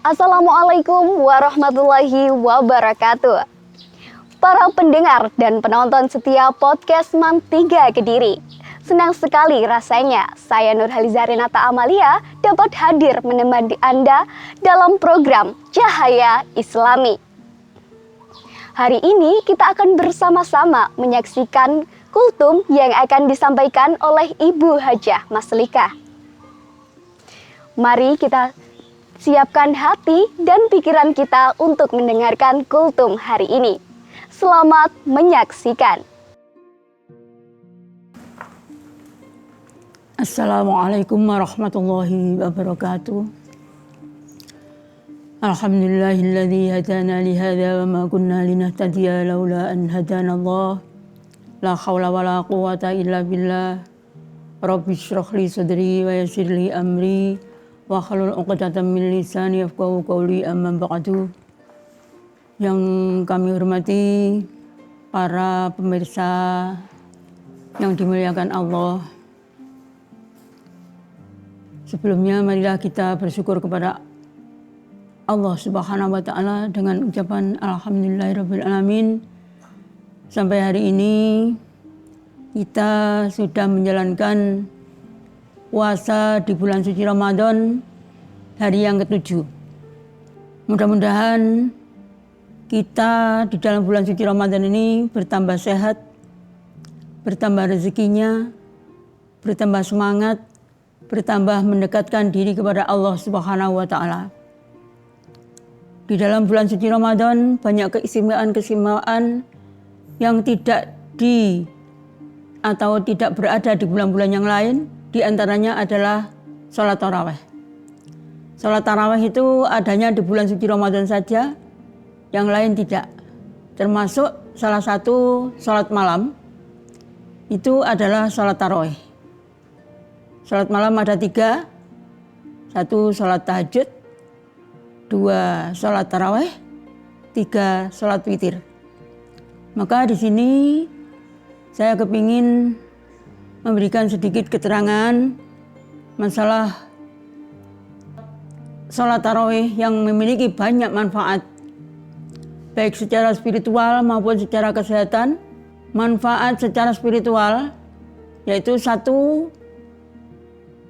Assalamualaikum warahmatullahi wabarakatuh. Para pendengar dan penonton setia podcast MAM 3 Kediri. Senang sekali rasanya saya Nurhaliza Renata Amalia dapat hadir menemani Anda dalam program Cahaya Islami. Hari ini kita akan bersama-sama menyaksikan kultum yang akan disampaikan oleh Ibu Hajah Maslika. Mari kita siapkan hati dan pikiran kita untuk mendengarkan kultum hari ini. Selamat menyaksikan. Assalamualaikum warahmatullahi wabarakatuh. Alhamdulillahilladzi hadana li hadza wa ma kunna linahtadiya laula an hadana Allah. La haula wala quwwata illa billah. Rabbi shrah li sadri wa yassir li amri wa hlul 'uqdatam min lisani yafqahu qawli, amma ba'du. Yang kami hormati para pemirsa yang dimuliakan Allah. Sebelumnya marilah kita bersyukur kepada Allah Subhanahu wa taala dengan ucapan alhamdulillahirabbil alamin. Sampai hari ini kita sudah menjalankan puasa di bulan suci Ramadan hari yang ke-7. Mudah-mudahan kita di dalam bulan suci Ramadan ini bertambah sehat, bertambah rezekinya, bertambah semangat, bertambah mendekatkan diri kepada Allah Subhanahu wa taala. Di dalam bulan suci Ramadan banyak keistimewaan-keistimewaan yang tidak berada di bulan-bulan yang lain. Di antaranya adalah sholat tarawih. Sholat tarawih itu adanya di bulan suci Ramadan saja, yang lain tidak. Termasuk salah satu sholat malam, itu adalah sholat tarawih. Sholat malam ada 3, 1 sholat tahajud, 2 sholat tarawih, 3 sholat witir. Maka di sini saya kepingin memberikan sedikit keterangan masalah sholat tarawih yang memiliki banyak manfaat, baik secara spiritual maupun secara kesehatan. Manfaat secara spiritual yaitu 1,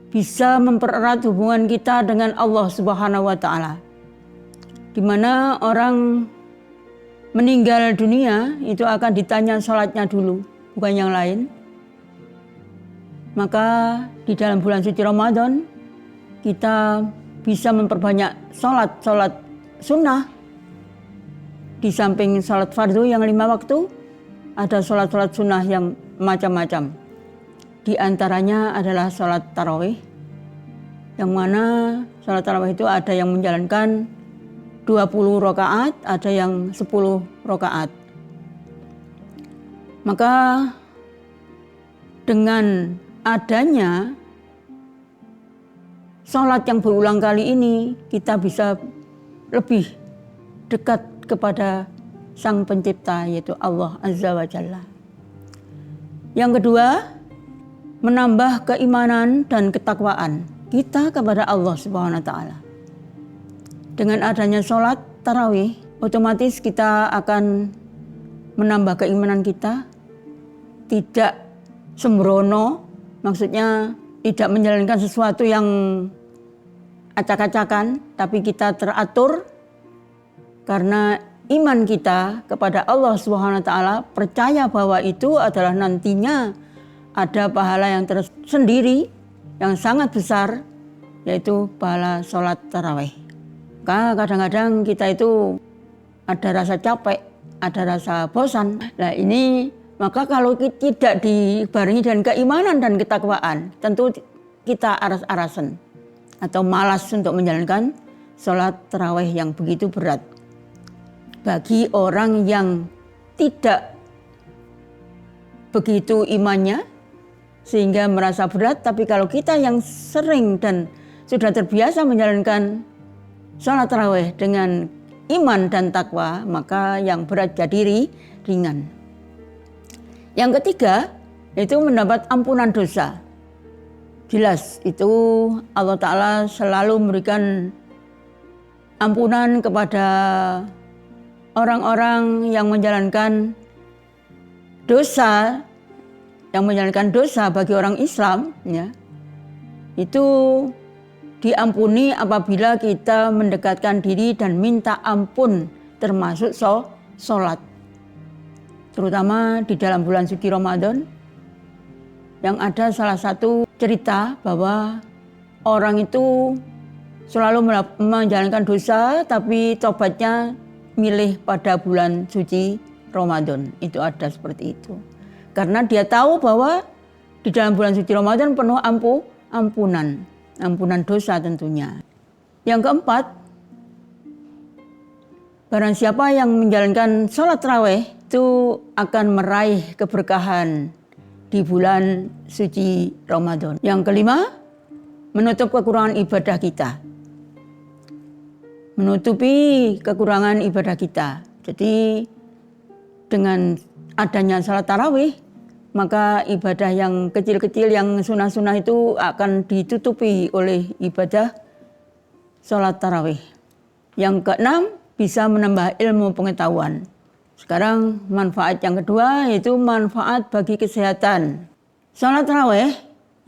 bisa mempererat hubungan kita dengan Allah Subhanahu wa taala. Di mana orang meninggal dunia itu akan ditanya sholatnya dulu, bukan yang lain. Maka di dalam bulan suci Ramadan kita bisa memperbanyak sholat sunnah. Di samping sholat fardu yang 5 waktu, ada sholat sunnah yang macam-macam. Di antaranya adalah sholat tarawih, yang mana sholat tarawih itu ada yang menjalankan 20 rakaat, ada yang 10 rakaat. Maka dengan adanya sholat yang berulang kali ini, kita bisa lebih dekat kepada Sang Pencipta, yaitu Allah Azza wa Jalla. Yang kedua, menambah keimanan dan ketakwaan kita kepada Allah Subhanahu wa taala. Dengan adanya sholat tarawih, otomatis kita akan menambah keimanan kita, tidak sembrono, maksudnya tidak menjalankan sesuatu yang acak-acakan, tapi kita teratur karena iman kita kepada Allah Subhanahu wa taala, percaya bahwa itu adalah nantinya ada pahala yang tersendiri yang sangat besar, yaitu pahala sholat tarawih. Karena kadang-kadang kita itu ada rasa capek, ada rasa bosan. Nah ini, maka kalau tidak dibarengi dengan keimanan dan ketakwaan, tentu kita aras-arasan atau malas untuk menjalankan sholat tarawih yang begitu berat. Bagi orang yang tidak begitu imannya sehingga merasa berat, tapi kalau kita yang sering dan sudah terbiasa menjalankan sholat tarawih dengan iman dan takwa, maka yang berat jadi ringan. Yang ketiga, itu mendapat ampunan dosa. Jelas itu Allah Ta'ala selalu memberikan ampunan kepada orang-orang yang menjalankan dosa, bagi orang Islam, ya, itu diampuni apabila kita mendekatkan diri dan minta ampun, termasuk sholat. Terutama di dalam bulan suci Ramadan, yang ada salah satu cerita bahwa orang itu selalu menjalankan dosa, tapi tobatnya milih pada bulan suci Ramadan. Itu ada seperti itu. Karena dia tahu bahwa di dalam bulan suci Ramadan penuh ampunan dosa tentunya. Yang keempat, barang siapa yang menjalankan sholat tarawih itu akan meraih keberkahan di bulan suci Ramadan. Yang kelima, menutup kekurangan ibadah kita. Menutupi kekurangan ibadah kita. Jadi dengan adanya salat tarawih, maka ibadah yang kecil-kecil, yang sunah-sunah itu akan ditutupi oleh ibadah salat tarawih. Yang keenam, bisa menambah ilmu pengetahuan. Sekarang manfaat yang kedua yaitu manfaat bagi kesehatan. Salat tarawih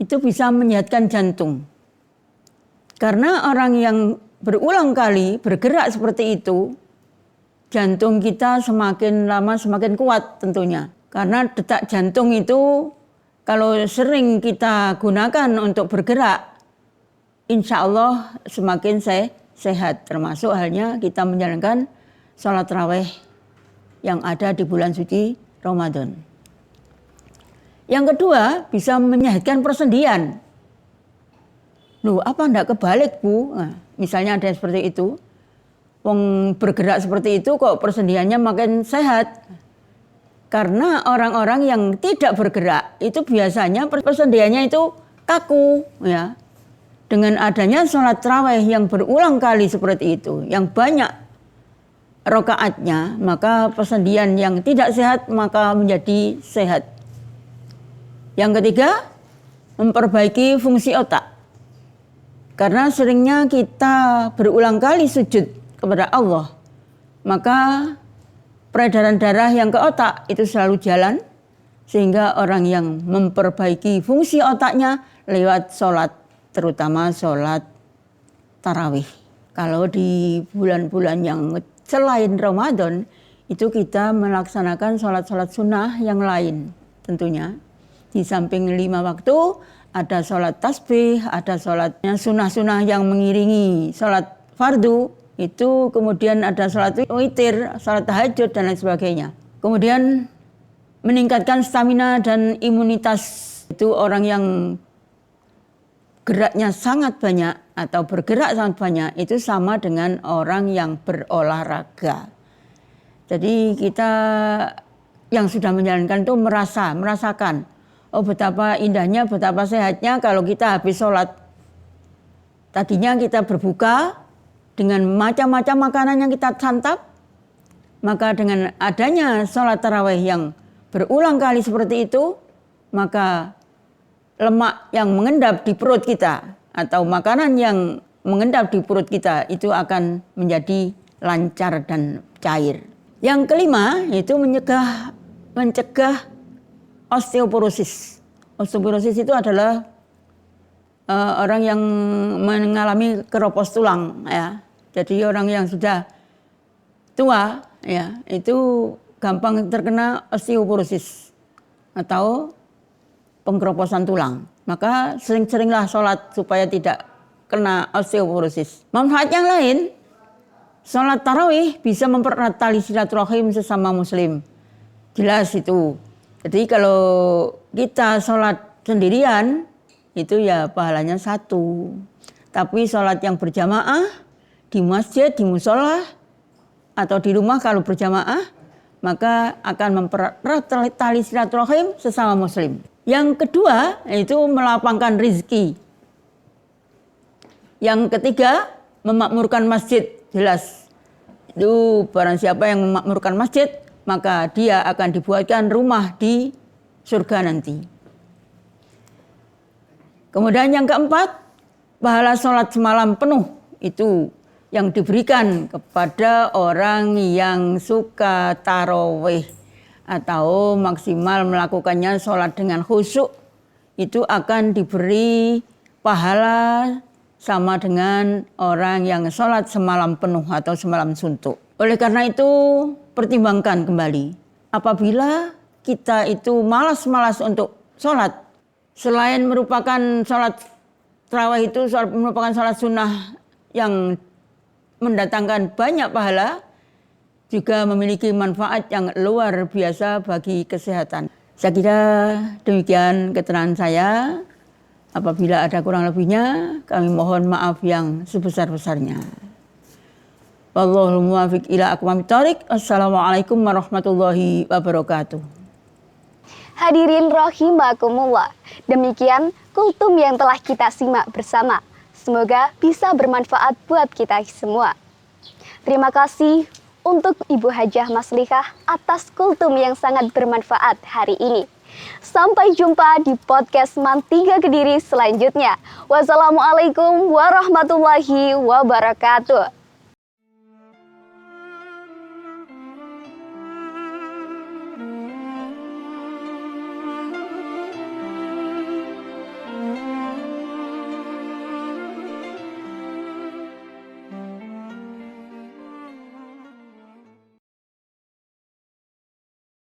itu bisa menyehatkan jantung. Karena orang yang berulang kali bergerak seperti itu, jantung kita semakin lama semakin kuat tentunya. Karena detak jantung itu kalau sering kita gunakan untuk bergerak, insya Allah semakin sehat. Termasuk halnya kita menjalankan salat tarawih yang ada di bulan suci Ramadan. Yang kedua, bisa menyehatkan persendian. Loh, apa enggak kebalik, Bu? Nah, misalnya ada seperti itu. Wong bergerak seperti itu kok persendiannya makin sehat. Karena orang-orang yang tidak bergerak itu biasanya persendiannya itu kaku, ya. Dengan adanya sholat tarawih yang berulang kali seperti itu, yang banyak rakaatnya, maka persendian yang tidak sehat maka menjadi sehat. Yang ketiga, memperbaiki fungsi otak. Karena seringnya kita berulang kali sujud kepada Allah, maka peredaran darah yang ke otak itu selalu jalan, sehingga orang yang memperbaiki fungsi otaknya lewat sholat, terutama sholat tarawih. Kalau di bulan-bulan yang selain Ramadan, itu kita melaksanakan sholat-sholat sunnah yang lain tentunya. Di samping 5 waktu, ada sholat tasbih, ada sholatnya sunnah-sunnah yang mengiringi sholat fardu, itu kemudian ada sholat witir, sholat tahajud, dan lain sebagainya. Kemudian meningkatkan stamina dan imunitas. Itu orang yang geraknya sangat banyak atau bergerak sangat banyak, itu sama dengan orang yang berolahraga. Jadi kita yang sudah menjalankan itu merasakan, oh betapa indahnya, betapa sehatnya kalau kita habis sholat. Tadinya kita berbuka dengan macam-macam makanan yang kita santap, maka dengan adanya sholat tarawih yang berulang kali seperti itu, maka lemak yang mengendap di perut kita atau makanan yang mengendap di perut kita itu akan menjadi lancar dan cair. Yang kelima yaitu mencegah osteoporosis. Osteoporosis itu adalah orang yang mengalami keropos tulang, ya. Jadi orang yang sudah tua, ya, itu gampang terkena osteoporosis atau pengkeroposan tulang. Maka sering-seringlah sholat supaya tidak kena osteoporosis. Manfaat yang lain, sholat tarawih bisa mempererat tali silaturahim sesama muslim. Jelas itu. Jadi kalau kita sholat sendirian, itu ya pahalanya 1. Tapi sholat yang berjamaah di masjid, di musola, atau di rumah kalau berjamaah, maka akan mempererat tali silaturahim sesama muslim. Yang kedua, yaitu melapangkan rezeki. Yang ketiga, memakmurkan masjid. Jelas, itu barang siapa yang memakmurkan masjid, maka dia akan dibuatkan rumah di surga nanti. Kemudian yang keempat, pahala sholat semalam penuh. Itu yang diberikan kepada orang yang suka tarawih atau maksimal melakukannya sholat dengan khusyuk, itu akan diberi pahala sama dengan orang yang sholat semalam penuh atau semalam suntuk. Oleh karena itu, pertimbangkan kembali. Apabila kita itu malas-malas untuk sholat, selain merupakan sholat tarawih itu merupakan sholat sunnah yang mendatangkan banyak pahala, juga memiliki manfaat yang luar biasa bagi kesehatan. Saya kira demikian keterangan saya. Apabila ada kurang lebihnya, kami mohon maaf yang sebesar-besarnya. Wallahul muwaffiq ila aqwamit thoriq. Assalamualaikum warahmatullahi wabarakatuh. Hadirin rahimakumullah, demikian kultum yang telah kita simak bersama. Semoga bisa bermanfaat buat kita semua. Terima kasih untuk Ibu Hajah Maslihah atas kultum yang sangat bermanfaat hari ini. Sampai jumpa di podcast MAN 3 Kediri selanjutnya. Wassalamualaikum warahmatullahi wabarakatuh.